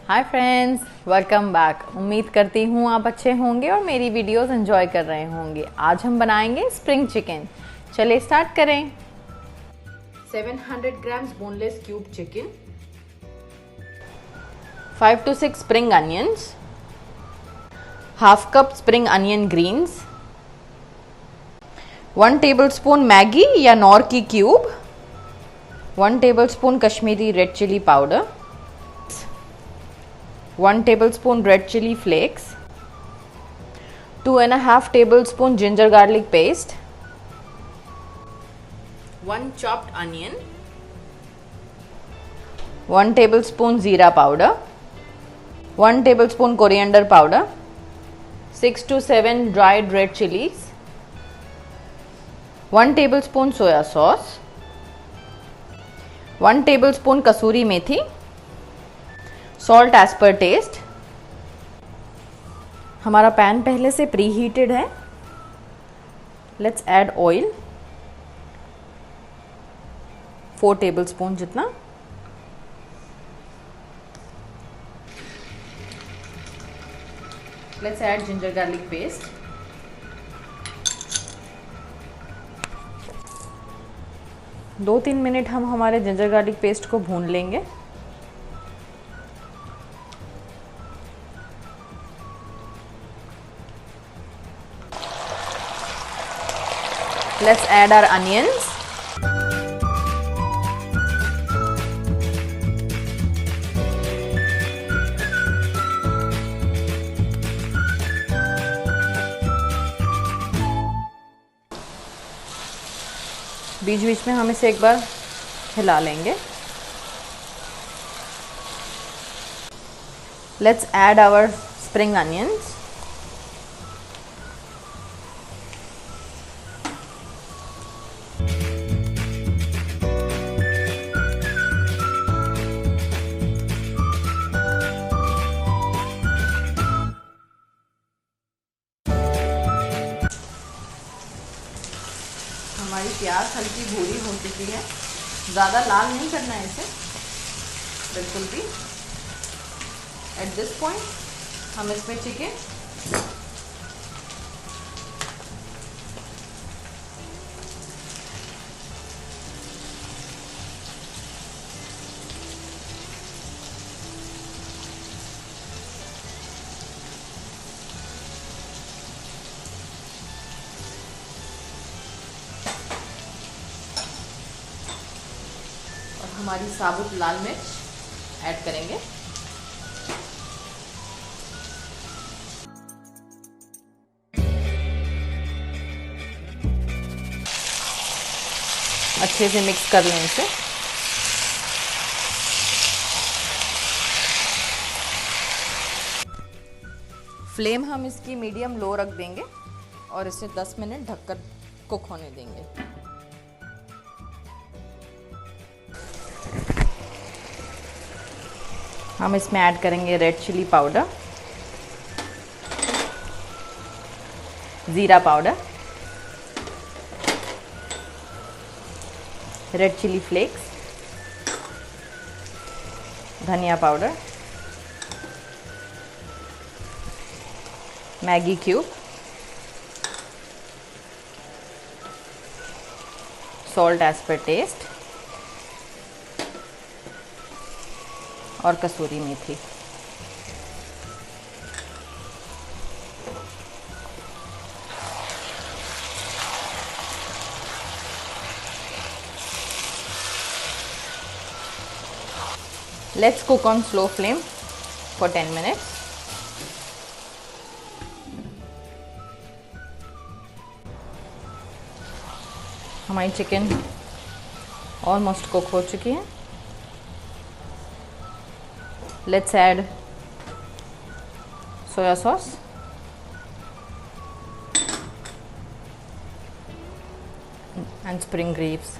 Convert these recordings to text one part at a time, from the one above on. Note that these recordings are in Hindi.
Hi friends, welcome back. उम्मीद करती हूँ आप अच्छे होंगे और मेरी वीडियोस एंजॉय कर रहे होंगे। आज हम बनाएंगे स्प्रिंग चिकन। चलिए स्टार्ट करें। 700 grams boneless cube chicken, 5 to 6 spring onions, half cup spring onion greens, 1 tablespoon Maggi या नॉर की cube, 1 tablespoon Kashmiri red chilli powder, 1 tablespoon red chili flakes, 2.5 tablespoon ginger garlic paste, 1 chopped onion, 1 tablespoon jeera powder, 1 tablespoon coriander powder, 6 to 7 dried red chilies, 1 tablespoon soya sauce, 1 tablespoon kasuri methi, salt as per taste. हमारा पैन पहले से प्री हीटेड है। लेट्स ऐड ऑयल 4 टेबलस्पून जितना। Let's add ginger garlic paste. दो 3 मिनट हम हमारे जिंजर गार्लिक पेस्ट को भून लेंगे। Let's add our onions. बीच बीच में हम इसे एक बार हिला लेंगे। Let's add our spring onions. हमारी प्याज हल्की भूरी हो चुकी है। ज़्यादा लाल नहीं करना है इसे, बिल्कुल भी। एट दिस पॉइंट हम इसमें चिकन हमारी साबुत लाल मिर्च ऐड करेंगे। अच्छे से मिक्स कर लें इसे। फ्लेम हम इसकी मीडियम लो रख देंगे और इसे 10 मिनट ढककर कुक होने देंगे। हम इसमें ऐड करेंगे रेड चिली पाउडर, ज़ीरा पाउडर, रेड चिली फ्लेक्स, धनिया powder, Maggi cube, salt as per taste और कसूरी मेथी। Let's cook on slow flame for 10 minutes. हमारी चिकन ऑलमोस्ट कुक हो चुकी है। Let's add soya sauce, and spring grapes.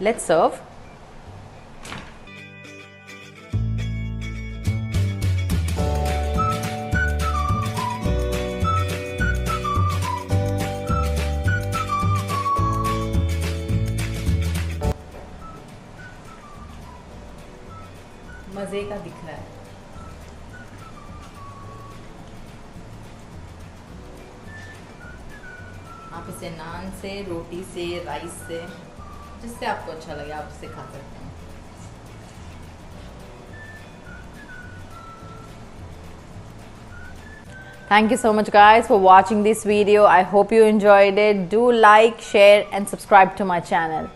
Let's serve. मजे का दिख रहा है। आप इसे नान से, रोटी से, राइस से, जिससे आपको अच्छा लगे आप उससे खा सकते हैं। Thank you so much guys for watching this video. I hope you enjoyed it. Do like, share and subscribe to my channel.